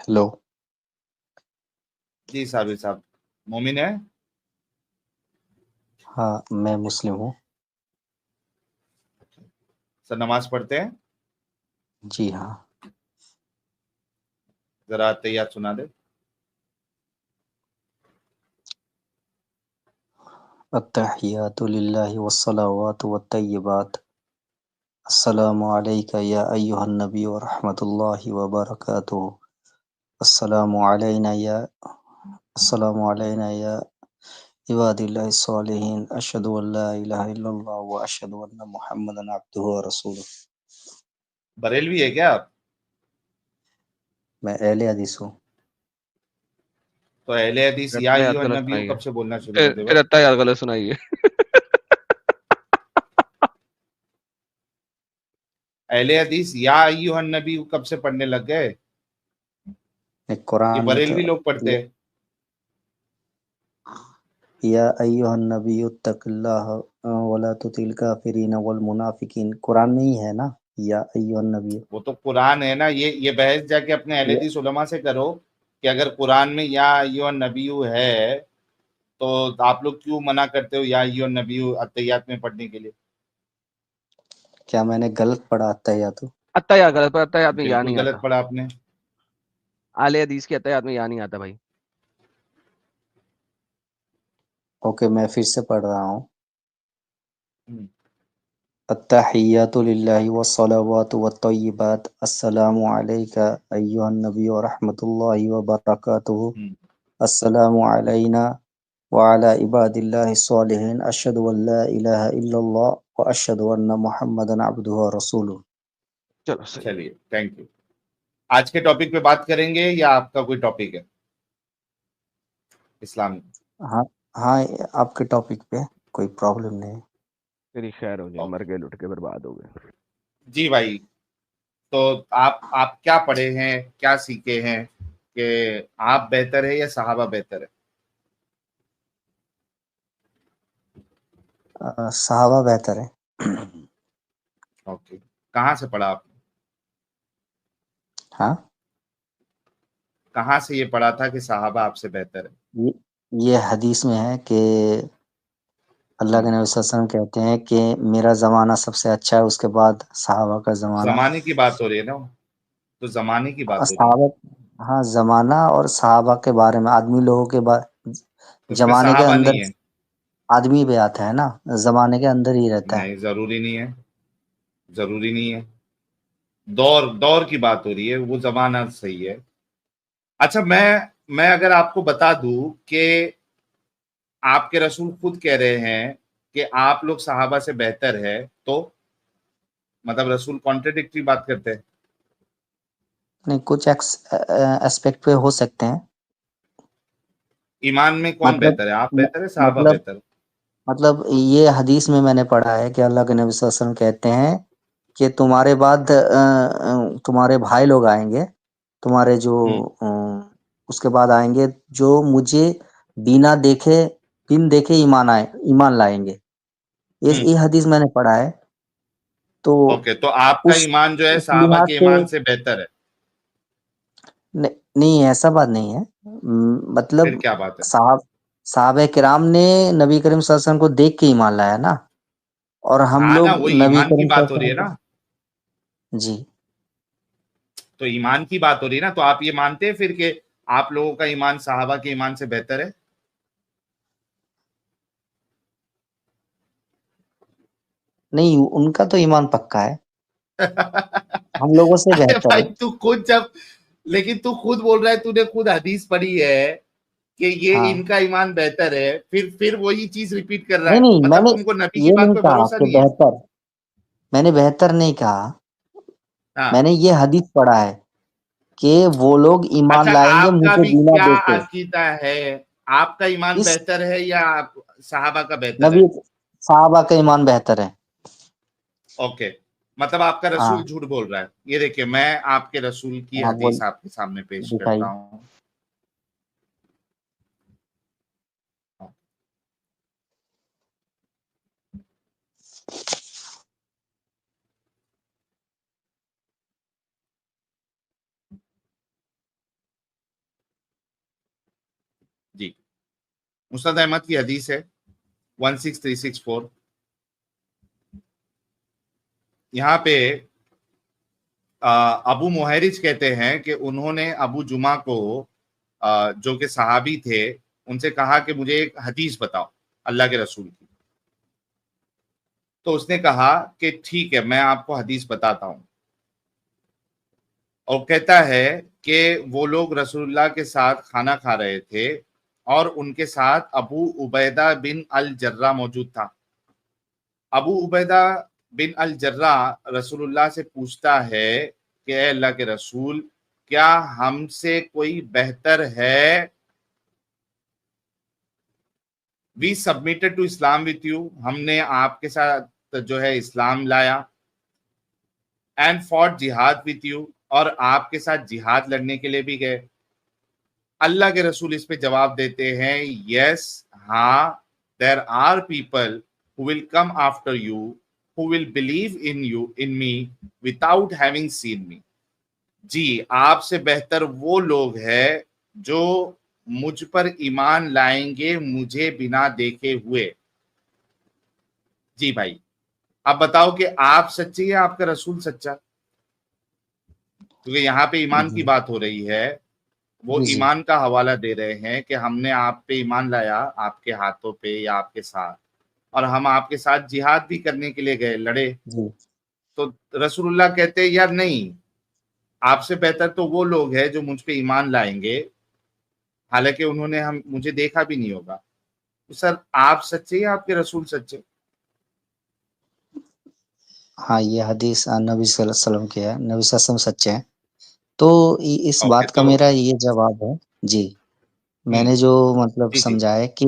Hello. जी साबिर साहब मोमिन है। हाँ, मैं मुस्लिम हूँ। सर नमाज पढ़ते हैं। जी हाँ। जरा तैयार सुना दे। अत्तहियातु लिल्लाहि वस्सलावातु वत्तय्यिबात। अस्सलामु अलैका या अय्युहन नबी व रहमतुल्लाहि व बरकातुहू। अस्सलामु अलैना या इबादिल्लाहिस सालिहीन। अशहदु अन ला इलाहा इल्लल्लाह व अशहदु अन्ना मुहम्मदन अब्दुहु व रसूलुहु। बरेलवी है क्या आप? मैं अहले हदीस हूँ। तो अहले हदीस या अत्ता याद अय्युहन गलत नबी सुनाई है। कब से बोलना शुरू कर दे फिर भाई? अत्ता याद गलत सुनाई है। अहले हदीस या अय्युहन नबी कब से पढ़ने लग गए? मैं ये कुरान में तो बरेलवी लोग पढ़ते हैं। या अय्युहन नबिय्यु तक़िल्लाह वला तुतिल काफिरीन वल मुनाफिकीन, कुरान में ही है ना, या अय्युहन नबिय्यु। वो तो कुरान है ना। ये बहस जाके अपने अहले हदीस उलमा से करो कि अगर कुरान में या अय्युहन नबीयु है तो आप लोग क्यों मना करते हो या अय्युहन नबीयु अत्तहियात में पढ़ने के लिए? क्या मैंने गलत पढ़ा अत्तहियातु? अत्ता याद गलत, पर अत्ता याद में या बिल्कुल नहीं गलत आता। पढ़ा आपने। आले हदीस के अत्ता याद में या नहीं आता भाई। ओके, मैं फिर से पढ़ रहा हूँ। हम्म, अत्तहियातु लिल्लाहि वस्सलावातु वत्तय्यिबात। अस्सलामु अलैका अय्युहन नबिय्यु व रहमतुल्लाहि व बरकातुहू। हम्म। अस्सलामु अलैना व अला इबादिल्लाहिस सालिहीन। अशहदु अन ला इलाहा इल्लल्लाह व अशहदु अन्ना मुहम्मदन अब्दुहु व रसूलुहु। चलो सही। चलिए, थैंक यू। आज के टॉपिक पे बात करेंगे या आपका कोई टॉपिक है इस्लाम में? हाँ हाँ, आपके टॉपिक पे कोई प्रॉब्लम नहीं। तेरी खैर हो जाए, मर ओके गए लुट के बर्बाद हो गए। जी भाई। तो आप क्या पढ़े हैं, क्या सीखे हैं कि आप बेहतर है या सहाबा बेहतर है? सहाबा बेहतर है। ओके, कहाँ से पढ़ा आपने? हाँ, कहाँ से ये पढ़ा था कि सहाबा आपसे बेहतर है? ये ये हदीस में है कि अल्लाह के नबी सल्लल्लाहु अलैहि वसल्लम कहते हैं कि मेरा ज़माना सबसे अच्छा है, उसके बाद सहाबा का ज़माना। जमाने की बात हो रही है ना, तो जमाने की बात हो रही है। सहाबा, हाँ, ज़माना और सहाबा के बारे में, आदमी लोगों के उसमें ज़माने के सहाबा अंदर नहीं है। आदमी भी आता है ना, ज़माने के अंदर ही रहता है। नहीं, जरूरी नहीं है। जरूरी नहीं है। दौर दौर की बात हो रही है, वो जमाना सही है। अच्छा, मैं अगर आपको बता दूं कि आपके रसूल खुद कह रहे हैं कि आप लोग सहाबा से बेहतर है, तो मतलब रसूल कॉन्ट्रडिक्टरी बात करते हैं। नहीं, कुछ एस्पेक्ट पे हो सकते हैं। ईमान में कौन मतलब बेहतर है, आप म- बेहतर है सहाबा मतलब बेहतर है? मतलब ये हदीस में मैंने पढ़ा है कि अल्लाह के नबी सल्लल्लाहु अलैहि वसल्लम कहते हैं कि तुम्हारे बाद तुम्हारे भाई लोग आएंगे, तुम्हारे जो हम्म, अ, उसके बाद आएंगे जो मुझे बिना देखे, बिन देखे ईमान लाएंगे। हम्म। ये हदीस मैंने पढ़ा है। तो ओके, तो आपका उस ईमान जो है उस सहाबा लिहाज के से ईमान से बेहतर है। नहीं, ऐसा बात नहीं है। फिर मतलब क्या बात है? साहबे किराम ने नबी करीम सल्लल्लाहु अलैहि वसल्लम को देख के ईमान लाया ना, और हम हाँ ना, लोग वो नबी ईमान की करीम बात सल्लल्लाहु हो रही अलैहि है वसल्लम ना। को। जी। तो ईमान की बात हो रही है ना, तो आप ये मानते हैं फिर कि आप लोगों का ईमान सहाबा के ईमान से बेहतर है? नहीं, उनका तो ईमान पक्का है, हम लोगों से अरे बेहतर भाई, है। तू खुद जब लेकिन तू खुद बोल रहा है, तूने खुद हदीस पढ़ी है कि ये हाँ, इनका ईमान बेहतर है, फिर वही चीज रिपीट कर रहा नहीं है। नहीं, मतलब मैंने तुमको नबी की ये बात नहीं पे कहा भरोसा कि नहीं है? बेहतर, मैंने बेहतर नहीं कहा। हाँ। मैंने ये हदीस पढ़ा है कि वो लोग ईमान अच्छा, लाएंगे आपका मुझे भी बिना क्या देखे। अकीदा है? आपका ईमान इस बेहतर है या सहाबा का बेहतर नबी है? साहबा का ईमान बेहतर है। ओके, मतलब आपका रसूल हाँ झूठ बोल रहा है। ये देखिए, मैं आपके रसूल की हाँ, बोल, हदीस आपके सामने पेश करता दिखाइए। हूँ। मुस्नद अहमद की हदीस है 16364। यहाँ पे अबू मुहैरिज कहते हैं कि उन्होंने अबू जुमा को जो कि सहाबी थे उनसे कहा कि मुझे एक हदीस बताओ अल्लाह के रसूल की। तो उसने कहा कि ठीक है मैं आपको हदीस बताता हूं। और कहता है कि वो लोग रसूलुल्लाह के साथ खाना खा रहे थे और उनके साथ अबू उबैदा बिन अल जर्रा मौजूद था। अबू उबैदा बिन अल जर्रा रसूलुल्लाह से पूछता है कि ए अल्लाह के रसूल, क्या हमसे कोई बेहतर है? We submitted to Islam with you, हमने आपके साथ जो है इस्लाम लाया। And fought jihad with you, और आपके साथ जिहाद लड़ने के लिए भी गए। अल्लाह के रसूल इस पे जवाब देते हैं, यस, हाँ, there are people who will come after you who will believe in me without having seen me। जी, आपसे बेहतर वो लोग हैं जो मुझ पर ईमान लाएंगे मुझे बिना देखे हुए। जी भाई, अब बताओ कि आप सच्चे या आपका रसूल सच्चा? क्योंकि यहाँ पे ईमान की जी बात हो रही है, वो जी जी ईमान का हवाला दे रहे हैं कि हमने आप पे ईमान लाया आपके हाथों पे या आपके साथ, और हम आपके साथ जिहाद भी करने के लिए गए, लड़े। जी। तो रसूलुल्लाह कहते हैं यार नहीं, आपसे बेहतर तो वो लोग हैं जो मुझ पे ईमान लाएंगे हालांकि उन्होंने हम मुझे देखा भी नहीं होगा। तो सर आप सच्चे या आपके रसूल सच्चे? हाँ, ये हदीस नबी सल्लल्लाहु अलैहि वसल्लम की है, नबी सल्लल्लाहु अलैहि वसल्लम सच्चे हैं। तो इस ओके, बात का तो मेरा ये जवाब है जी। मैंने हम्म, जो मतलब जी जी, समझा है कि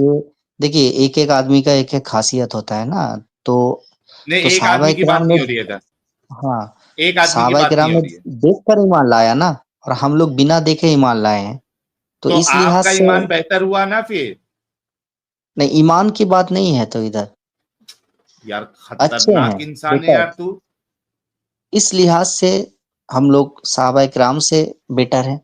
देखिए एक एक आदमी का एक एक खासियत होता है ना। तो नहीं तो एक सहाबा आदमी की किराम बात ने नहीं हो रही है इधर, हाँ एक आदमी की सहाबा बात किराम नहीं हो ने रही है। देख कर ईमान लाया ना, और हम लोग बिना देखे ईमान लाए हैं। तो तो इस लिहाज आपका से ईमान बेहतर हुआ ना फिर? नहीं, ईमान की बात नहीं है तो इधर यार अच्छे हैं खतरनाक इंसान है बेटर। यार तू। इस लिहाज से हम लोग सहाबा किराम से बेटर हैं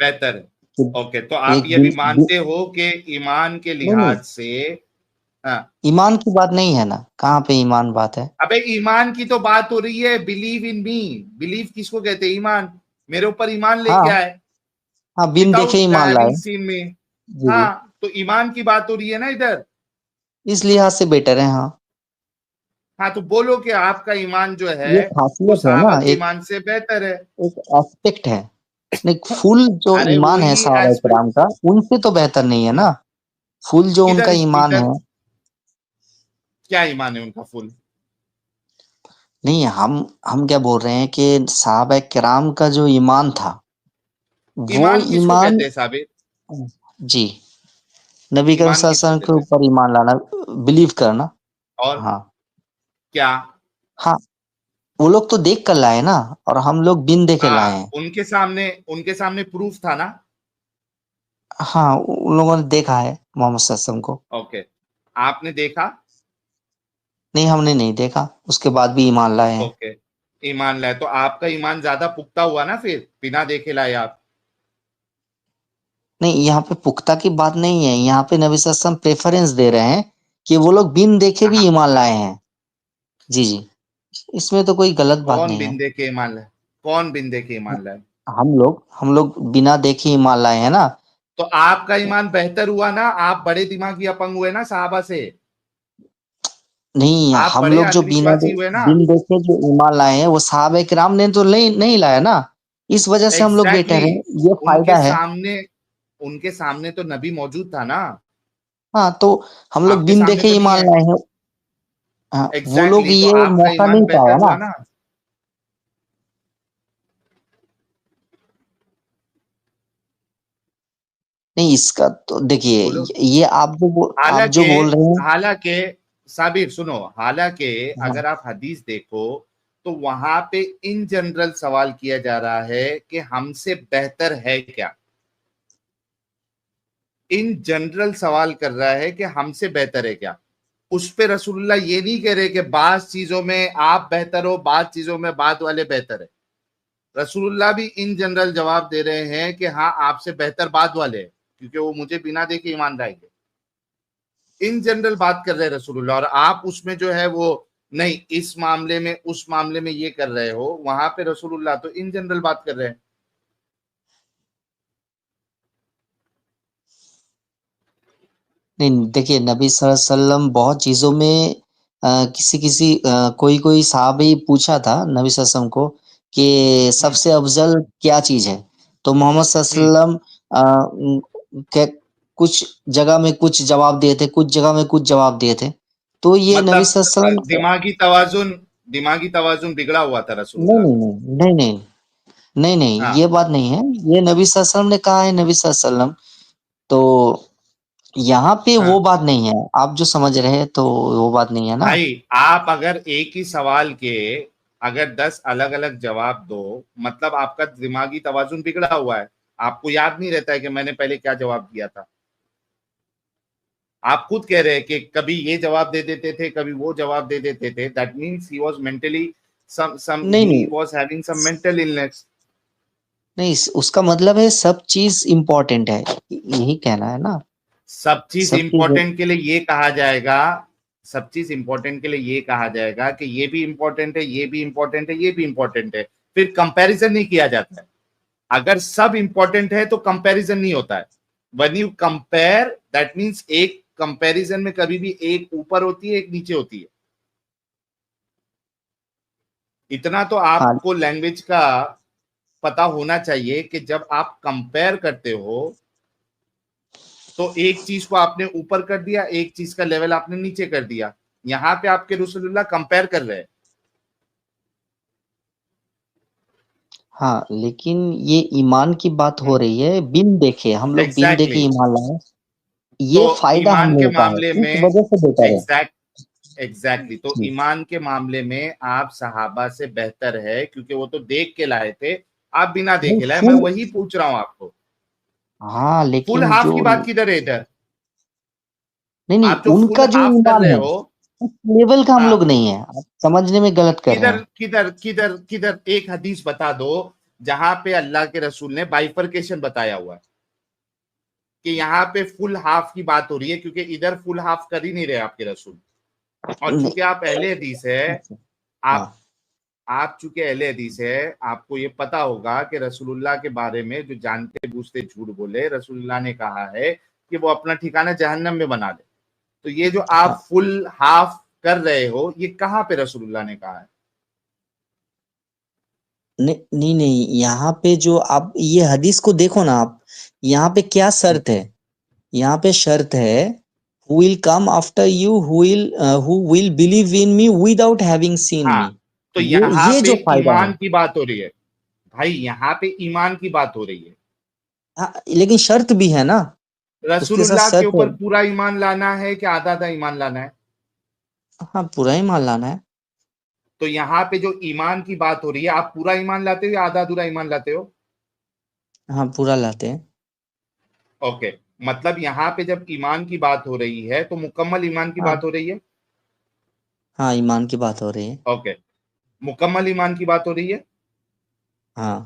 बेहतर है। कि ओके, तो आप एक ये भी मानते हो कि ईमान के नहीं नहीं, लिहाज से, हाँ, ईमान की बात नहीं है ना, कहाँ पे ईमान बात है। अबे ईमान की तो बात हो रही है, बिलीव इन मी। बिलीव किसको कहते हैं? ईमान। मेरे ऊपर ईमान लेके हाँ आए हाँ, बिन देखे विदाउट ईमान हैविंग लाए। सीन मी। जी जी, हाँ, तो ईमान की बात हो रही है ना इधर। इस लिहाज से बेटर है हाँ। हाँ, तो बोलो कि आपका ईमान जो है ये वो खासियत है ना, सहाबा के एक ईमान से बेहतर है। एक एस्पेक्ट है। नहीं, फुल जो अरे ईमान है वही सहाबा एस्पेक्ट। किराम का उनसे तो बेहतर नहीं है ना। फुल जो उनका किधर ईमान किधर है। क्या ईमान है उनका फुल? नहीं, हम क्या बोल रहे हैं कि सहाबा किराम का जो ईमान था वो ईमान किसको ईमान। कहते हैं साबिर? जी, नबी करीम ईमान सल्लल्लाहु अलैहि किसको वसल्लम के कहते हैं? ऊपर ईमान लाना, बिलीव करना। और हाँ क्या? हाँ, वो लोग तो देख कर लाए ना, और हम लोग बिन देखे लाए हाँ, हैं। उनके सामने प्रूफ था ना। हाँ, उन लोगों ने देखा है मोहम्मद सल्लल्लाहु अलैहि वसल्लम को। ओके, आपने देखा? नहीं, हमने नहीं देखा, उसके बाद भी ईमान लाए हैं। ओके, ईमान लाए तो आपका ईमान ज्यादा पुख्ता हुआ ना फिर, बिना देखे लाए आप। नहीं, यहाँ पे पुख्ता की बात नहीं है, यहाँ पे नबी सल्लल्लाहु अलैहि वसल्लम प्रेफरेंस दे रहे हैं कि वो लोग बिन देखे भी हाँ, ईमान लाए हैं। जी जी, इसमें तो कोई गलत बात कौन नहीं है। बिंदे के ईमान लाए? कौन बिंदे के ईमान लाए? हम लोग बिना देखे ईमान लाए हैं ना। तो आपका ईमान बेहतर हुआ ना, आप बड़े दिमागी अपंग हुए ना साहबा से, नहीं, आप हम बड़े लोग जो अंधविश्वासी हुए ना। बिन देखे जो ईमान लाए हैं वो सहाबा किराम ने तो नहीं नहीं लाया ना। इस वजह से हम लोग एग्जैक्टली बेटर हैं, exactly, ये उनके फायदा है। सामने उनके सामने तो नबी मौजूद था ना, हाँ, तो हम लोग आपके बिन सामने देखे तो नहीं ईमान है। लाए हैं। हाँ, वो एग्जैक्टली लोग exactly, तो ये आपका मौका ईमान नहीं पाया बेहतर ना। हुआ ना। नहीं, इसका तो देखिए, बोलो। आप हालांकि जो बोल रहे हैं। हालांकि साबिर सुनो, हालांकि हाँ अगर आप हदीस देखो तो वहां पे इन जनरल सवाल किया जा रहा है कि हमसे बेहतर है क्या। इन जनरल सवाल कर रहा है कि हमसे बेहतर है क्या। उस पे रसूलुल्लाह ये नहीं कह रहे कि बाज चीजों में आप बेहतर हो, बाज चीजों में बाद वाले बेहतर है। रसूलुल्लाह भी इन जनरल जवाब दे रहे हैं कि हाँ आपसे बेहतर बाद वाले हैं, क्योंकि वो मुझे बिना देखे ईमान लाएंगे। ان جنرل بات کر رہے رسول اللہ, اور آپ اس میں جو ہے وہ نہیں اس معاملے میں اس معاملے میں یہ کر رہے ہو, وہاں پہ رسول اللہ تو ان جنرل بات کر رہے ہیں. نہیں دیکھیے نبی صلی اللہ علیہ وسلم بہت چیزوں میں کوئی صحابی پوچھا تھا نبی صلی اللہ علیہ وسلم کو کہ سب سے افضل کیا چیز ہے, تو محمد صلی اللہ علیہ وسلم کچھ جگہ میں کچھ جواب دیے تھے, کچھ جگہ میں کچھ جواب دیے تھے. تو یہ نبی صلی اللہ علیہ مطلب دماغی توازن بگڑا ہوا تھا رسول اللہ کا. نہیں, یہ بات نہیں ہے, یہ نبی صلی اللہ علیہ وسلم نے کہا ہے. نبی صلی اللہ علیہ وسلم تو یہاں پہ وہ بات نہیں ہے, آپ جو سمجھ رہے ہیں تو وہ بات نہیں ہے نا بھائی. آپ اگر ایک ہی سوال کے اگر 10 الگ الگ جواب دو, مطلب آپ کا دماغی توازن بگڑا ہوا ہے, آپ کو یاد نہیں رہتا ہے کہ میں نے پہلے کیا جواب دیا تھا. آپ خود کہہ رہے ہیں کہ کبھی یہ جواب دے دیتے تھے, کبھی وہ جواب دے دیتے تھے. That means he was mentally he was having some mental illness. نہیں, اس کا مطلب ہے سب چیز امپورٹنٹ ہے, یہی کہنا ہے نا. سب چیز امپورٹنٹ کے لیے یہ کہا جائے گا, سب چیز امپورٹنٹ کے لیے یہ کہا جائے گا کہ یہ بھی امپورٹنٹ ہے, یہ بھی امپورٹنٹ ہے, یہ بھی امپورٹنٹ ہے. پھر کمپیریزن نہیں کیا جاتا ہے. اگر سب امپورٹنٹ ہے تو کمپیریزن نہیں ہوتا ہے. when you compare that means ایک کمپیریزن میں کبھی بھی ایک اوپر ہوتی ہے, ایک نیچے ہوتی ہے. اتنا تو آپ کو لینگویج کا پتا ہونا چاہیے کہ جب آپ کمپیئر کرتے ہو تو ایک چیز کو آپ نے اوپر کر دیا, ایک چیز کا لیول آپ نے نیچے کر دیا. یہاں پہ آپ کے رسول اللہ کمپیئر کر رہے ہیں. ہاں, لیکن یہ ایمان کی بات ہو رہی ہے, بن دیکھے ہم لوگ بن دیکھے ایمان لائے, یہ تو فائدہ ہم ایمان کے لوگوں کا ہے, معاملے اس میں وجہ سے بیٹر ہے. ایگزیکٹلی تو ایمان کے معاملے میں آپ صحابہ سے بہتر ہے, کیونکہ وہ تو دیکھ کے لائے تھے, آپ بنا دیکھے لائے. میں وہی پوچھ رہا ہوں آپ کو. ہاں فل لیکن ہاف جو کی بات کدھر ہے ادھر؟ نہیں, آپ جو ان فل کا جو ہاف کر ایمان رہے ہے ہو, اس لیول کا ہم لوگ نہیں ہے, آپ سمجھنے میں غلط کر رہے ہیں. کدھر ایک حدیث بتا دو جہاں پہ اللہ کے رسول نے بائیفرکیشن بتایا ہوا ہے کہ یہاں پہ فل ہاف کی بات ہو رہی ہے, کیونکہ ادھر فل ہاف کر ہی نہیں رہے آپ کے رسول. اور چونکہ آپ اہل حدیث ہے, آپ چونکہ اہل حدیث ہے, آپ کو یہ پتا ہوگا کہ رسول اللہ کے بارے میں جو جانتے بوجھتے جھوٹ بولے, رسول اللہ نے کہا ہے کہ وہ اپنا ٹھکانہ جہنم میں بنا دے. تو یہ جو آپ فل ہاف کر رہے ہو, یہ کہاں پہ رسول اللہ نے کہا ہے؟ نہیں, یہاں پہ جو آپ یہ حدیث کو دیکھو نا, آپ یہاں پہ کیا شرط ہے, یہاں پہ شرط ہے who will come after you who will believe in me without having seen me. تو یہاں یہ پہ جو فائدہ ہے, ایمان کی بات ہو رہی ہے بھائی, یہاں پہ ایمان کی بات ہو رہی ہے. لیکن شرط بھی ہے نا, اس رسول کے ساتھ اللہ کے شرط ہے. اوپر پورا ایمان لانا ہے کہ آدھا آدھا ایمان لانا ہے؟ ہاں, پورا ہی مان لانا ہے. تو یہاں پہ جو ایمان کی بات ہو رہی ہے, آپ پورا ایمان لاتے ہو یا آدھا ادھورا ایمان لاتے ہو؟ ہاں, پورا لاتے ہیں. اوکے, مطلب یہاں پہ جب ایمان کی بات ہو رہی ہے تو مکمل ایمان کی بات ہو رہی ہے. ہاں, ایمان کی بات ہو رہی ہے. اوکے, مکمل ایمان کی بات ہو رہی ہے. ہاں.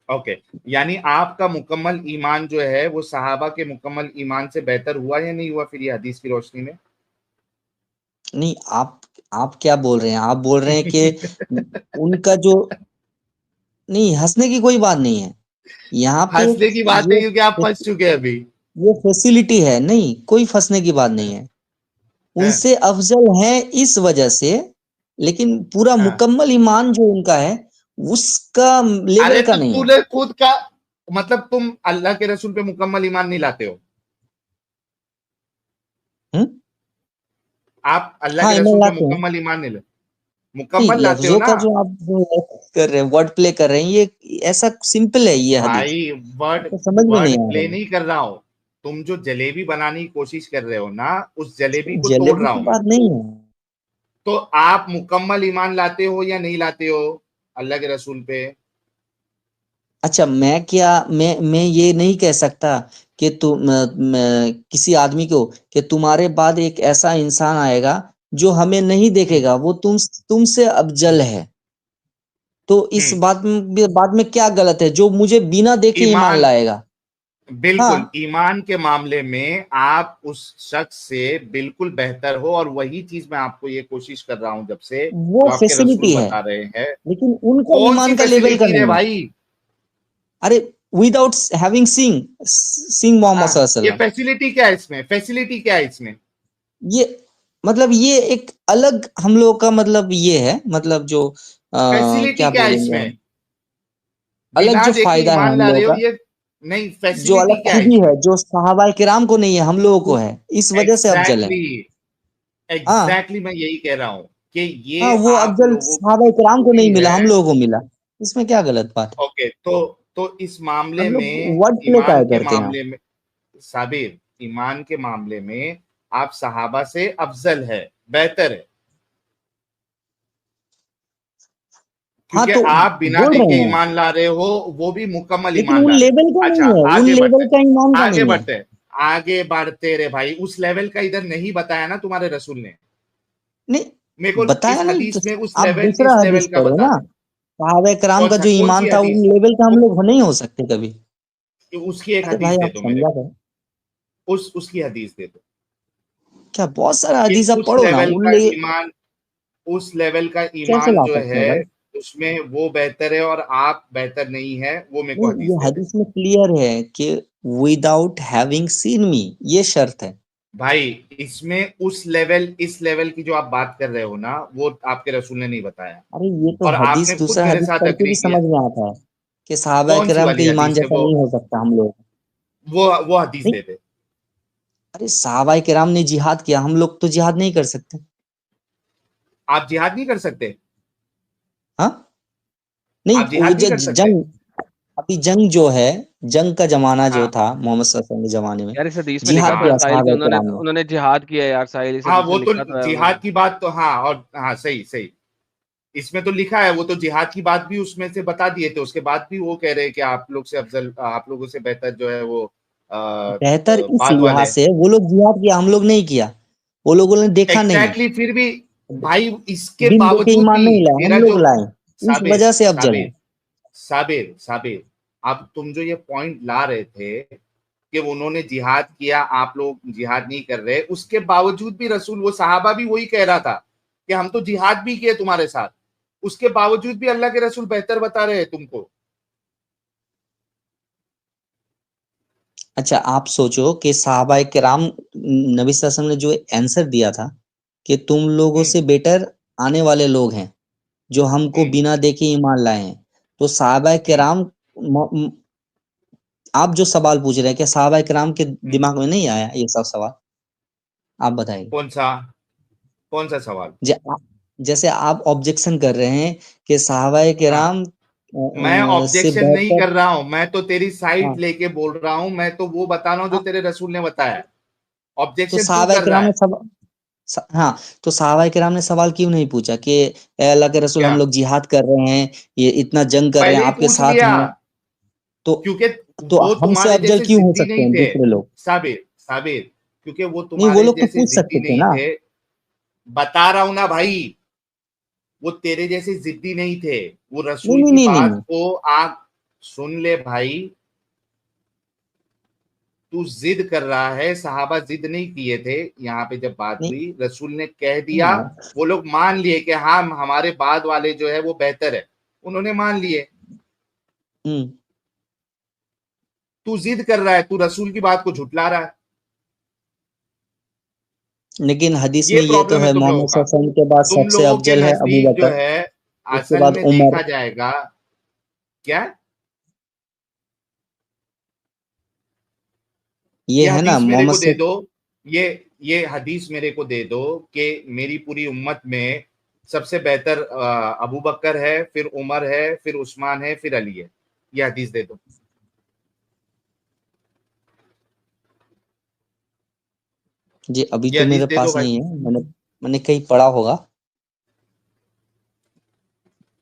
اوکے, یعنی آپ کا مکمل ایمان جو ہے وہ صحابہ کے مکمل ایمان سے بہتر ہوا یا نہیں ہوا پھر یہ حدیث کی روشنی میں؟ نہیں, آپ کیا بول رہے ہیں, آپ بول رہے ہیں کہ ان کا جو نہیں, ہنسنے کی کوئی بات نہیں ہے یہاں پہ. ہنسنے کی بات ہے کیونکہ آپ پھنس چکے ابھی. یہ فیسیلیٹی ہے, نہیں کوئی پھنسنے کی بات نہیں ہے. ان سے افضل ہے اس وجہ سے, لیکن پورا مکمل ایمان جو ان کا ہے اس کا لیول کا تو نہیں تو ہے. نے خود کا مطلب تم اللہ کے رسول پہ مکمل ایمان نہیں لاتے ہو؟ آپ اللہ ہاں, کے ایمان رسول پہ لاتے ہیں. مکمل ایمان نہیں لاتے؟ نہیں, مکمل لاتے ہو لفظوں نا کا جو آپ کر رہے ہیں, ورڈ پلے کر رہے ہیں, یہ ایسا سمپل ہے. یہ حدیث بھائی سمجھ میں ورڈ نہیں آ پلے رہا ہے. نہیں کر رہا ہوں, تم جو جلیبی بنانے کی کوشش کر رہے ہو نا, اس جلیبی کو توڑ جلیبی رہا کی ہوں میں. بات نہیں ہے. تو آپ مکمل ایمان لاتے ہو یا نہیں لاتے ہو اللہ کے رسول پہ؟ اچھا, میں یہ نہیں کہہ سکتا کہ کسی آدمی کو کہ تمہارے بعد ایک ایسا انسان آئے گا جو ہمیں نہیں دیکھے گا, وہ تم سے افضل ہے. تو اس بات میں کیا غلط ہے جو مجھے بنا دیکھے ایمان لائے گا؟ بالکل ہاں ایمان کے معاملے میں آپ اس شخص سے بالکل بہتر ہو، اور وہی چیز میں آپ کو یہ کوشش کر رہا ہوں جب سے، وہ جو آپ کے رسول فیسلٹی ہے، بتا رہے ہیں۔ لیکن ان کا کون سی ایمان کا لیول کا فیسلٹی رے نہیں ہے. بھائی؟ ارے وداؤٹ ہیونگ سینگ محمد صلی اللہ علیہ یہ وسلم، فیسلٹی کیا ہے اس میں؟ فیسلٹی کیا ہے اس میں؟ یہ مطلب یہ ایک الگ ہم لوگ کا مطلب یہ ہے، مطلب جو فیسلٹی کیا کیا ہے بولیں اس گے میں؟ ہم، الگ بنا جو دیکھے فائدہ ہے ایمان ہم لا لوگوں رہے ہو، کا، یہ نہیں، جو فیسلٹی الگ کیا ہے خوبی اس میں؟ ہے جو صحابہ کرام کو نہیں ہے ہم لوگوں کو ہے، اس وجہ سے افضل ہے. ایگزیکٹلی ہاں ایگزیکٹلی میں یہی کہہ رہا ہوں کہ ہاں، یہ وہ آپ افضل لوگوں کی صحابہ جو کرام کو نہیں خوبی ملا، ہے۔ ہم لوگوں کو ملا، اس میں کیا غلط بات ہے؟ اوکے، تو اس معاملے ہم لوگ میں، ورڈ پلے کا ایمان کے کرتے ہیں آپ. معاملے میں صابر، ایمان کے معاملے میں آپ صحابہ سے افضل ہے، بہتر ہے، ہاں کیونکہ تو آپ بنا بول دیکھے رہے ہیں، ایمان لا رہے ہو، وہ بھی مکمل لیکن ایمان ان لا رہے لیول کا ہو۔ اچھا نہیں ہے، ان آگے بڑھتے لیول کا ایمان کا آگے نہیں ہے. بڑھتے آگے بڑھتے رے بھائی، اس لیول کا ادھر نہیں بتایا نا تمہارے رسول نے، میرے نہیں کو اس بتایا نہیں تو حدیث میں آپ دوسرا اس لیول حدیث کا پڑھو بتا نا. دیں۔ صحابہ کرام کا جو کون ایمان سی تھا ان حدیث؟ لیول کا ہم لوگ نہیں ہو سکتے کبھی. اس کی ایک ارے بھائی حدیث دے آپ دو میرے سمجھا کو، کرو، اس کی حدیث دے دو کیا بہت سارا کہ حدیث آپ اس پڑھو نا لیول ان کا لے. ایمان، اس لیول کا کیسے ایمان لا جو سکتے ہیں ہے بھائی؟ اس میں وہ بہتر ہے اور آپ بہتر نہیں ہے، وہ میرے کو نہیں، حدیث یہ دے دے حدیث میں کلیئر ہے کہ وداؤٹ ہیونگ سین می، یہ شرط ہے. بھائی۔ اس میں اس لیول کی جو آپ بات کر رہے ہو نا، وہ آپ کے رسول نے نہیں بتایا، ارے یہ تو اور آپ حدیث نے خود دوسرا میرے حدیث ساتھ پڑھ کے بھی اگری کیا۔ سمجھ میں آتا ہے کہ صحابہ کون سی کرام کے والی ایمان حدیث ہے جیسا نہیں ہو سکتا ہم لوگ. وہ حدیث نہیں، دے دے۔ ارے صحابہ کرام نے جہاد کیا، ہم لوگ تو جہاد نہیں کر سکتے. آپ جہاد نہیں کر سکتے؟ ہاں نہیں، آپ وہ جہاد نہیں کر سکتے؟ جنگ، ابھی جنگ جو ہے، جنگ کا زمانہ جو ہاں تھا محمد صلی اللہ علیہ وسلم کے زمانے میں، یار اس حدیث میں لکھا جہاد تو ہے ہاں کیا ساحل کہ صحابہ انہوں نے کرام نے. انہوں نے جہاد کیا ہے یار، ساحل اس ہاں، حدیث وہ میں تو لکھا تو ہے انہوں جہاد نے۔ کی بات تو، ہاں، اور ہاں صحیح صحیح، اس میں تو لکھا ہے، وہ تو جہاد کی بات بھی اس میں سے بتا دیے تھے، اس کے بعد بھی وہ کہہ رہے کہ آپ لوگ سے افضل، آپ لوگوں سے بہتر جو ہے وہ بہتر اس بعد والے۔ لحاظ سے وہ لوگ جہاد کیا، ہم لوگ نہیں کیا، وہ لوگوں نے دیکھا نہیں، ایگزیکٹلی، پھر بھی بھائی اس کے دن دیکھے باوجود ایمان بھی نہیں لائے، ہم میرا لوگ جو لائے، اس صابر وجہ سے افضل صابر ہے. صابر اب تم جو یہ پوائنٹ لا رہے تھے کہ انہوں نے جہاد کیا، آپ لوگ جہاد نہیں کر رہے، اس کے باوجود بھی رسول، وہ صحابہ بھی وہی کہہ رہا تھا کہ ہم تو جہاد بھی کیے تمہارے ساتھ، اس کے باوجود بھی اللہ کے رسول بہتر بتا رہے ہیں تم کو۔ اچھا آپ سوچو کہ صحابہ کرام، نبی صلی اللہ علیہ وسلم نے جو آنسر دیا تھا کہ تم لوگوں ہوں سے بیٹر آنے والے لوگ ہیں جو ہم کو ہوں بنا دیکھے ایمان لائے ہیں، تو صحابہ ہوں کرام، آپ جو سوال پوچھ رہے ہیں کہ صحابہ کرام کے ہوں دماغ میں نہیں آیا یہ سب سوال؟ آپ بتائیے. کون سا سوال؟ جیسے آپ آبجیکشن کر رہے ہیں کہ صحابہ ہاں، کرام میں سے آبجیکشن نہیں بہتر. کر رہا ہوں، میں تو تیری ہاں سائٹ لے کے بول رہا ہوں، میں تو وہ بتا رہا ہوں جو ہاں، تیرے رسول نے بتایا، تو آبجیکشن تو صحابہ کر کرام رہا نے ہے۔ ہاں، تو صحابہ کرام نے سوال کیوں نہیں پوچھا کہ اے اللہ کے رسول، ہم کیا؟ لوگ جہاد کر رہے ہیں، یہ اتنا جنگ کر رہے ہیں، پہلے ہی آپ کے پوچھ ساتھ لیا، ہیں، تو کیونکہ تو وہ ہم سے تمہارے افضل جیسے کیوں ہو ضدی سکتے نہیں ہیں تھے۔ دوسرے لوگ؟ صابر کیونکہ وہ نہیں، وہ تمہارے لوگ تو جیسے پوچھ ضدی سکتے تھے نہیں نا. تھے، بتا رہا ہوں نا بھائی، وہ تیرے جیسے ضدی نہیں تھے، وہ نہیں رسول نہیں کی نہیں نہیں بات نہیں. کو آپ سن لے بھائی۔ تو ضد کر رہا ہے، صحابہ ضد نہیں کیے تھے، یہاں پہ جب بات نہیں ہوئی رسول نے کہہ نہیں دیا، یار. وہ لوگ مان لیے کہ ہاں ہمارے بعد والے جو ہے وہ بہتر ہے، انہوں نے مان لیے۔ ہم. تو ضد کر رہا ہے، تو رسول کی بات کو جھٹلا رہا ہے، لیکن حدیث یہ میں یہ تو پرابلم ہے ہے تم لوگوں محمد صلی کا۔ اللہ علیہ وسلم کے بعد تم سب سے لوگوں کے افضل ہے ابو نزدیک جو بکر، ہے اس کے اصل بعد میں عمر. دیکھا جائے گا کیا، یہ یہ ہے نا حدیث میرے کو محمد دے سے. دو، یہ حدیث میرے کو دے دو کہ میری پوری امت میں سب سے بہتر ابو بکر ہے، پھر عمر ہے، پھر عثمان ہے، پھر علی ہے، یہ حدیث دے دو۔ جی ابھی یہ تو میرے حدیث دے دو پاس بھائی۔ نہیں ہے، میں نے کہیں پڑھا ہوگا.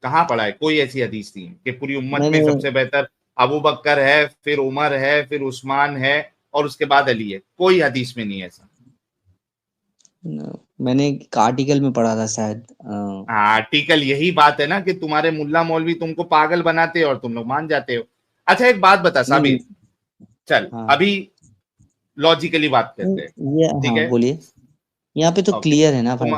کہاں پڑھا ہے؟ کوئی ایسی حدیث نہیں کہ پوری امت میں میں نے سب سے بہتر ابو بکر ہے، پھر عمر ہے، پھر عثمان ہے، اور اس کے بعد علی ہے، کوئی حدیث میں نہیں ہے ایسا۔ میں نے ایک آرٹیکل میں پڑھا تھا شاید. آرٹیکل، یہی بات ہے نا کہ تمہارے ملا مولوی تم کو پاگل بناتے ہو اور تم لوگ مان جاتے ہو۔ اچھا ایک بات بتا نہیں صابر، نہیں. चल हाँ अभी लॉजिकली बात करते हैं, ये ठीक हाँ है? बोलिए, यहाँ पे तो ओके, क्लियर है ना भाई।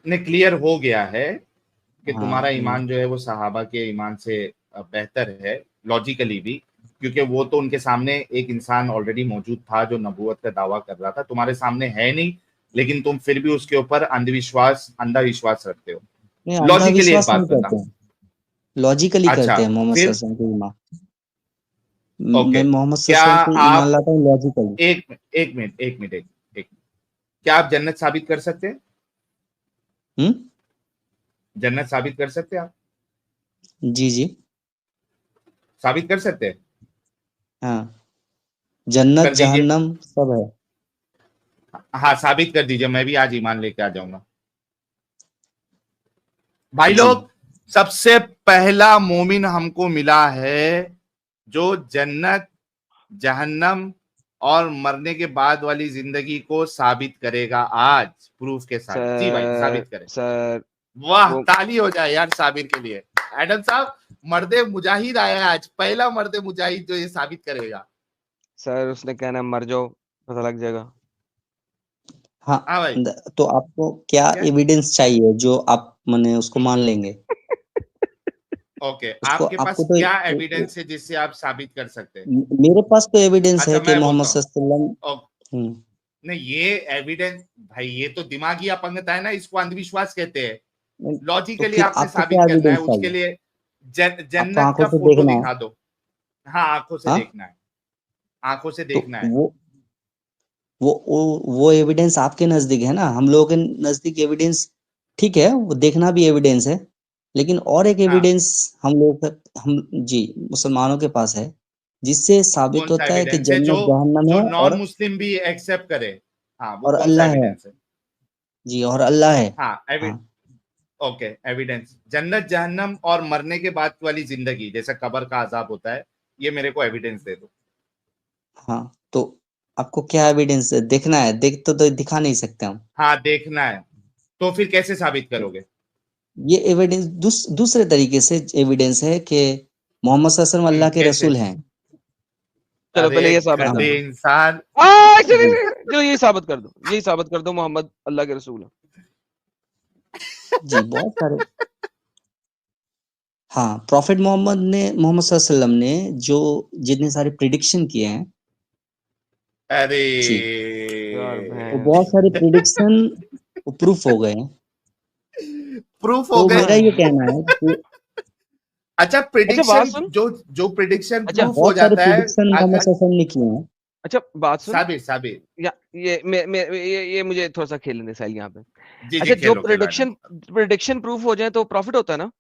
ने क्लियर हो गया है कि तुम्हारा हाँ ईमान जो है वो सहाबा के ईमान से बेहतर है लॉजिकली भी, क्योंकि वो तो उनके सामने एक इंसान ऑलरेडी मौजूद था जो नबूवत का दावा कर रहा था, तुम्हारे सामने है नहीं, लेकिन तुम फिर भी उसके ऊपर अंधा विश्वास रखते हो। नहीं, अंधा लॉजिकली एक विश्वास नहीं बात बता। करते हैं, लॉजिकली अच्छा, करते हैं मोहम्मद फिर सल्लल्लाहु अलैहि वसल्लम को ईमान। ओके, मैं मोहम्मद क्या सल्लल्लाहु अलैहि वसल्लम को ईमान आप लाता हूँ लॉजिकली। एक मिनट, क्या आप जन्नत साबित कर सकते हैं? हम्म, जन्नत साबित कर सकते हैं? आप जी जी साबित कर सकते हैं? हाँ, जन्नत कर दीजिए। जहन्नम सब है। हाँ, साबित कर दीजिए, मैं भी आज ईमान लेके आ जाऊंगा। भाई जी लोग, सबसे पहला मोमिन हमको मिला है जो जन्नत, जहन्नम और मरने के बाद वाली जिंदगी को साबित करेगा आज प्रूफ के साथ। जी भाई, साबित करें। सर वाह, वो ताली हो जाए यार साबिर के लिए। एडम साहब, मर्दे मुजाहिद आया है आज, पहला मर्दे मुजाहिद जो ये साबित करेगा। सर उसने कहना है मर जाओ, पता लग जाएगा। हाँ, हाँ भाई, तो आपको क्या क्या? एविडेंस चाहिए जो आप माने उसको मान लेंगे? ओके, उसको आपके आपको पास तो क्या एविडेंस है जिससे आप साबित कर सकते हैं? मेरे पास तो एविडेंस अच्छा, है कि मैं मोहम्मद बोलता हूँ। सल्लल्लाहु अलैहि वसल्लम। नहीं, ये एविडेंस भाई, ये तो दिमागी अपंगता है ना, इसको अंधविश्वास कहते हैं। तो लॉजिकली फिर आपने आपको साबित क्या करना है, एविडेंस उसके चाहिए? लिए आपको जन्नत आंखों का से फोटो देखना है। दिखा दो। हाँ, आंखों से हाँ, देखना है, आंखों से तो देखना है। वो एविडेंस आपके नजदीक है ना, हम लोगों के नजदीक एविडेंस ठीक है, वो देखना भी एविडेंस है, लेकिन और एक हाँ, एविडेंस हम जी मुसलमानों के पास है, जिससे साबित कौन सा होता है कि एविडेंस है जो जन्नत जहन्नम जो है नॉन मुस्लिम भी एक्सेप्ट करे? हाँ, वो और कौन सा अल्लाह है। एविडेंस है? जी, और अल्लाह है। हाँ, हाँ ओके, एविडेंस जन्नत जहन्नम और मरने के बाद वाली जिंदगी, जैसे कब्र का अजाब होता है, ये मेरे को एविडेंस दे दो। हाँ, तो आपको क्या एविडेंस देखना है? देख तो दिखा नहीं सकते हम। हाँ, देखना है, तो फिर कैसे साबित करोगे? ये एविडेंस दूसरे तरीके से एविडेंस है कि मोहम्मद सल्लल्लाहु अलैहि वसल्लम अल्लाह के कैसे? रसूल हैं। चलो अरे पहले ये साबित कर गधे दो। इंसान। चलो जी चलो यही साबित कर दो, यही साबित कर दो मोहम्मद अल्लाह के रसूल है। जी, बहुत सारे। हाँ, प्रॉफिट मोहम्मद सल्लल्लाहु अलैहि वसल्लम ने जो जितने सारे प्रिडिक्शन किए हैं, अरे जी, यार वो भैंस। बहुत सारे प्रिडिक्शन प्रूफ हो गए हैं। प्रूफ हो तो गए। मेरा ये कहना है कि अच्छा, अच्छा बात प्रिडिक्शन सुन। जो जो प्रिडिक्शन अच्छा प्रूफ हो बहुत सारे जाता है, प्रिडिक्शन मोहम्मद अगर सल्लल्लाहु अलैहि वसल्लम ने किए हैं। अच्छा बात सुन। साबिर साबिर या ये मुझे थोड़ा सा खेलने दे साहिल यहाँ पे। जी जी, अच्छा जो खेलो खेलो एडम। प्रिडिक्शन प्रूफ हो जाए तो प्रॉफिट होता है ना?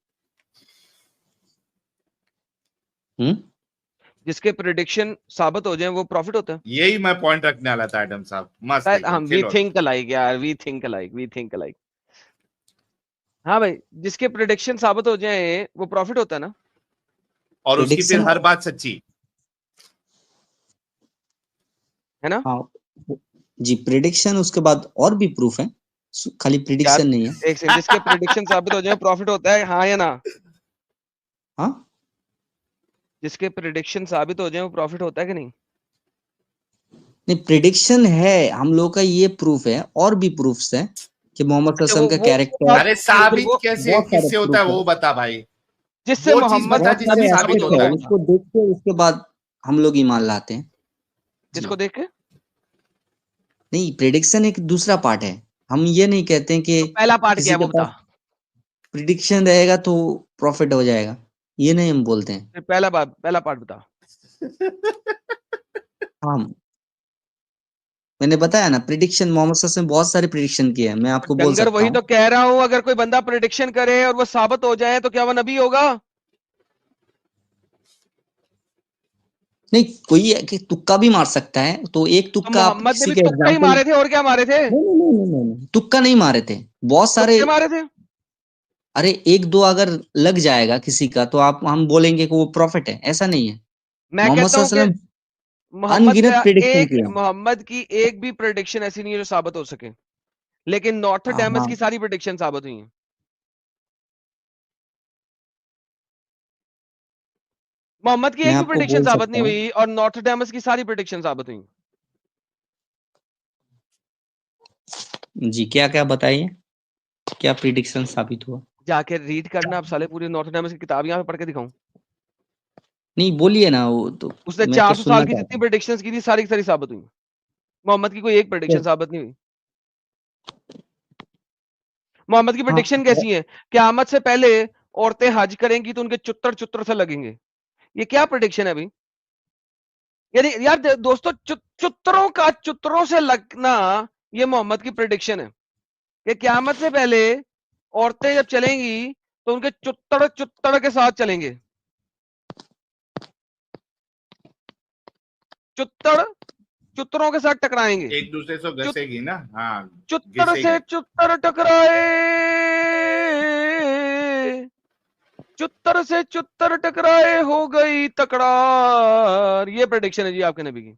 हम्म, जिसके प्रिडिक्शन साबित हो जाए वो प्रॉफिट होता है। यही मैं पॉइंट रखने वाला था एडम साहब, मस्त साहिल, एकदम, हम वी खेलो। थिंक अलाइक यार, वी थिंक अलाइक। हाँ भाई, जिसके प्रिडिक्शन साबित हो जाए वो प्रॉफिट होता है ना? और उसकी फिर प्रिडिक्शन। हर बात सच्ची। है ना? हाँ जी, प्रिडिक्शन उसके बाद और भी प्रूफ है, खाली यार प्रिडिक्शन नहीं है। एक सेकंड, जिसके प्रिडिक्शन साबित हो जाए प्रॉफिट होता है, हाँ या ना? हाँ, जिसके प्रिडिक्शन साबित हो जाए वो प्रॉफिट होता है कि नहीं? नहीं, प्रिडिक्शन है हम लोग का, ये प्रूफ है, और भी प्रूफ्स है कि मोहम्मद अच्छा सल्लल्लाहु वो अलैहि वसल्लम का वो कैरेक्टर। बात अरे फिर साबित वो कैसे, बहुत सारे किससे होता है प्रूफ है, वो बता भाई। जिससे वो चीज मोहम्मद बता बहुत जिससे सारे प्रिडिक्शन साबित साबित एस्पेक्ट होता है, होता है। है। उसको देख के उसके बाद हम लोग ईमान लाते हैं। जी, किसको देख के? नहीं, प्रिडिक्शन एक दूसरा पार्ट है, हम ये नहीं कहते हैं कि तो पहला पार्ट क्या किसी है के वो बता। पास प्रिडिक्शन रहेगा तो प्रॉफिट हो जाएगा, ये नहीं हम बोलते हैं। फिर पहला पार्ट बता। हाँ, मैंने बताया ना, प्रिडिक्शन मोहम्मद सल्लल्लाहु अलैहि वसल्लम बहुत सारे प्रिडिक्शन किए हैं, मैं तो आपको बोल डंगर सकता वही हूँ। तो कह रहा हूं, अगर कोई बंदा प्रिडिक्शन करे और वो साबित हो जाए तो क्या वो नबी होगा? नहीं, कोई है कि तुक्का भी मार सकता है, तो एक तो तुक्का आप मोहम्मद ने किसी भी के तुक्का ही एग्जाम्पल। मारे थे, और क्या मारे थे? नहीं, तुक्का नहीं मारे थे, बहुत सारे। तुक्के मारे थे। अरे एक दो अगर लग जाएगा किसी का तो आप हम बोलेंगे कि वो प्रॉफिट है, ऐसा नहीं है। मैं मोहम्मद कहता हूं सल्लल्लाहु कि अलैहि वसल्लम अनगिनत प्रिडिक्शन किए हैं। मोहम्मद की एक भी प्रिडिक्शन ऐसी नहीं है जो साबित हो सके, लेकिन नॉर्थडेमस हाँ, की सारी प्रिडिक्शन साबित हुई हैं। मोहम्मद की मैं एक भी आपको प्रेडिक्शन बोल साबित सकता नहीं हूँ। हुई और नॉस्ट्रेडामस की सारी प्रेडिक्शन साबित हुई। जी, क्या-क्या बताइए? क्या प्रिडिक्शन साबित हुआ? जाके रीड करना आप साले, पूरी नॉस्ट्रेडामस की किताब यहाँ पे पढ़ के दिखाऊं? नहीं बोलिए ना, वो तो उसने मैं तो 400 सुनना साल की चाहता जितनी हूँ। प्रेडिक्शंस की थी सारी की सारी साबित हुई। मोहम्मद की कोई एक प्रेडिक्शन साबित नहीं हुई। मोहम्मद की हाँ, प्रेडिक्शन कैसी है? क़यामत से पहले औरतें हज करेंगी तो उनके चुत्तर चुत्तर से लगेंगे। ये क्या प्रेडिक्शन है भाई? यानी यार दोस्तों, चुत्तरों से लगना, ये मोहम्मद की प्रेडिक्शन है कि क़यामत से पहले औरतें जब चलेंगी तो उनके चुत्तर के साथ चलेंगे। चुत्तरों के साथ टकराएंगे। एक दूसरे से घसेगी ना, हाँ चुत्तर से घिसेगी। चुत्तर टकराए, चुत्तर से चुत्तर टकराए हो गई तकरार। ये प्रेडिक्शन है जी आपके नबी की।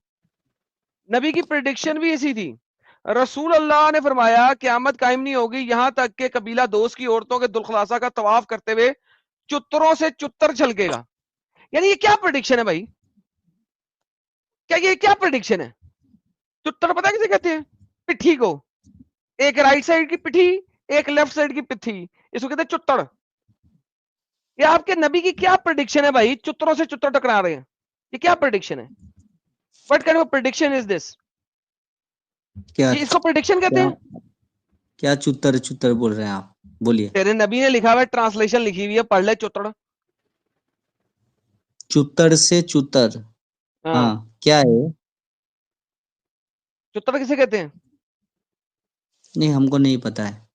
नबी की प्रेडिक्शन भी ऐसी थी। रसूल अल्लाह ने फरमाया क़यामत कायम नहीं होगी यहां तक के कबीला दोस्त की औरतों के दुलखलासा का तवाफ करते हुए चुत्तरों से चुत्तर छलकेगा। यानी ये क्या प्रेडिक्शन है भाई? क्या ये क्या प्रेडिक्शन है? चुत्तर पता है किसे कहते हैं? पिट्ठी को। एक राइट साइड की पिट्ठी, एक लेफ्ट साइड की पिट्ठी, इसको कहते हैं चुत्तर। ये आपके नबी की क्या प्रेडिक्शन है भाई? चुत्तरों से चुत्तर टकरा रहे हैं, ये क्या प्रेडिक्शन है? What kind of prediction is this? क्या ये इसको प्रेडिक्शन कहते क्या हैं? क्या चुत्तर बोल रहे हैं आप? बोलिए। तेरे नबी ने लिखा हुआ है, ट्रांसलेशन लिखी हुई है, पढ़ ले चुत्तर। चुत्तर से चुत्तर, हाँ, हाँ, क्या है? चुत्तर किसे कहते हैं? नहीं, हमको नहीं पता है।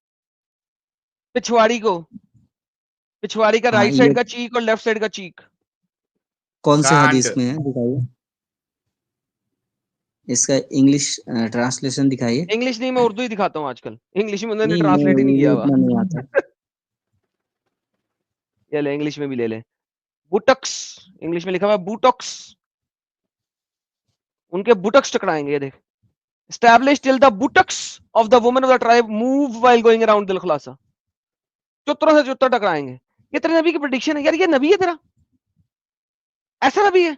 पिछवाड़ी को। पिछवाड़ी का हाँ, राइट ये साइड का चीक और लेफ्ट साइड का चीक। कौन से गांठ। हदीस में है, दिखाइए। इसका इंग्लिश ट्रांसलेशन दिखाइए। इंग्लिश नहीं, मैं उर्दू ही दिखाता हूँ आजकल, इंग्लिश में उन्होंने नहीं, मैं ट्रांसलेट ही नहीं मुझे किया हुआ। उतना नहीं आता। ये ले, इंग्लिश में भी ले ले। बुटक्स, इंग्लिश में लिखा हुआ है बुटक्स। उनके बुटक्स टकराएंगे, ये देख। Established till the buttocks of the woman of the tribe move while going around दिल खुलासा। चुत्तरों से चुत्तर टकराएंगे। ये तेरे नबी की प्रेडिक्शन है यार, ये नबी है तेरा? ऐसा नबी है?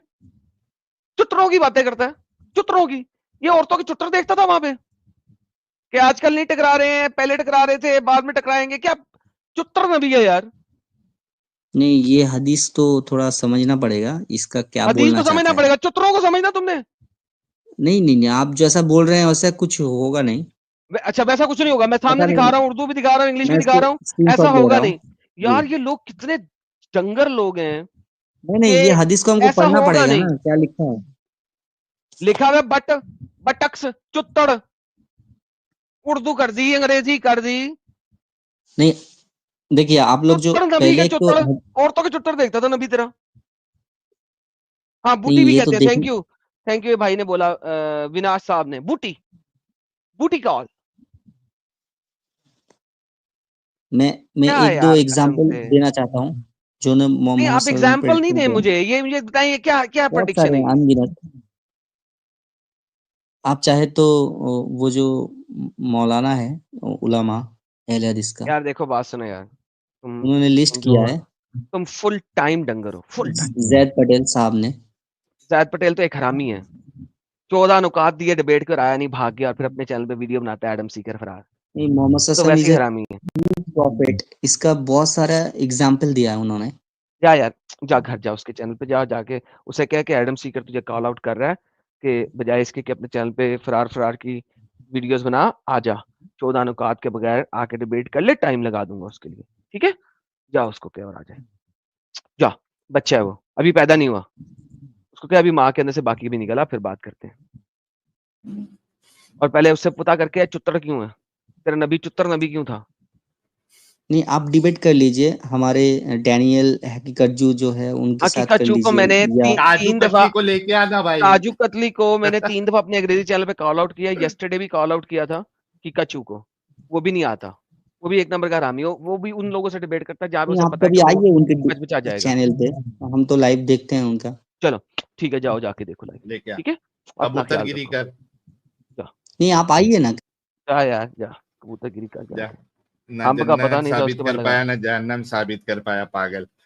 चुत्तरों की बातें करता है, चुत्तरों की। ये औरतों के चुत्तर देखता था वहां पे कि आजकल नहीं टकरा रहे हैं, पहले टकरा रहे थे, बाद में टकराएंगे क्या? चुत्तर नबी है यार। नहीं, ये हदीस तो थोड़ा समझना पड़ेगा, इसका क्या हदीस बोलना तो समझना चाहता है। पड़ेगा, चुत्तरों को समझना तुमने। नहीं, आप जैसा बोल रहे हैं वैसा कुछ होगा नहीं। अच्छा, वैसा कुछ नहीं होगा। मैं पता सामने दिखा नहीं, रहा हूँ, उर्दू भी दिखा रहा हूँ, इंग्लिश भी मैं दिखा इसको रहा हूँ। ऐसा स्क्रीनशॉट ले होगा रहा नहीं। हूँ। जी। यार ये लोग कितने जंगर लोग हैं नहीं, कि ये हदीस को हमको ऐसा पढ़ना होगा पड़ेगा नहीं। ना, क्या लिखा है। लिखा हुआ बटक्स चुत्तड़, उर्दू कर दी, अंग्रेजी कर दी। नहीं, देखिए आप लोग जो चुत्तड़ नबी के पहले तो चुत्तड़, औरतों के चुत्तड़ देखता था नबी तेरा। हाँ, बूटी नहीं, भी ये तो कहते हैं। देख, थैंक यू भाई ने बोला, विनाश साहब ने, बूटी, बूटी कॉल। मैं क्या एक दो यार कसम एग्जांपल से। देना चाहता हूँ जो ने नहीं, मोहम्मद आप सल्लल्लाहु अलैहि वसल्लम एग्जाम्पल नहीं प्रेडिक्शन दे किया। मुझे बताइए क्या क्या बहुत प्रेडिक्शन सारे है हैं, ये? अनगिनत। आप चाहे तो वो जो मौलाना है, उलामा अहले हदीस का, यार देखो, बात सुनो यार, तुम उन्होंने लिस्ट तुम किया तो है, तुम फुल टाइम डंगर हो, फुल टाइम। जैद पटेल साहब ने। जैद पटेल तो एक हरामी है। 14 नुकात दिए, डिबेट कर आया नहीं, भाग गया और फिर अपने चैनल पे वीडियो बनाता है एडम सीकर फरार। नहीं, मोहम्मद वो तो सल्लल्लाहु वैसे ही अलैहि हरामी है। वसल्लम इज प्रॉफिट, इसका बहुत सारा एग्जाम्पल दिया है उन्होंने। जा यार, जा घर जा, उसके चैनल पे जा, जाके उसे कह के एडम सीकर तुझे कॉल आउट कर रहा है कि बजाय इसके कि अपने चैनल पे फरार फरार की वीडियोस बना, आ जा 14 नुकात के बगैर आके डिबेट कर ले, टाइम लगा दूंगा उसके लिए, ठीक है? जा उसको कह और आ जाए। जा, बच्चा है वो, अभी पैदा नहीं हुआ। उसको क्या, अभी माँ के अंदर से बाकी भी निकला, फिर बात करते हैं। और पहले उससे पता करके चुत्तर क्यों है, तेरा नबी चुत्तर नबी क्यों था? नहीं, आप डिबेट कर लीजिए, हमारे डैनियल हकीकत जो है उनके साथ कर हकीकत चू को लीजिए, मैंने या काजू तीन दफा, कतली को लेके आना भाई। काजू कतली को मैंने 3 दफा अपने अंग्रेजी चैनल पे कॉल आउट किया, येस्टरडे भी कॉल आउट किया था कि कचू को, वो भी नहीं आता। वो भी एक नंबर का हरामी हो, वो भी उन लोगों से डिबेट करता है जहां पे नहीं, उसे आप पता है कभी कि वो आइए उनके बच बचा जाएगा। चैनल पे, हम तो लाइव देखते हैं उनका। चलो ठीक है, जाओ जाके देखो लाइव, लेके आ, ठीक है? अपना ख्याल कबूतरगिरी रखो। कर। जा, नहीं, आप आइए ना। जा यार जा, कबूतरगिरी कर जा, जाके। ना अंब का पता जन्नत नहीं था, साबित उसके बाद कर लगा। पाया ना जहन्नम साबित कर पाया, पागल।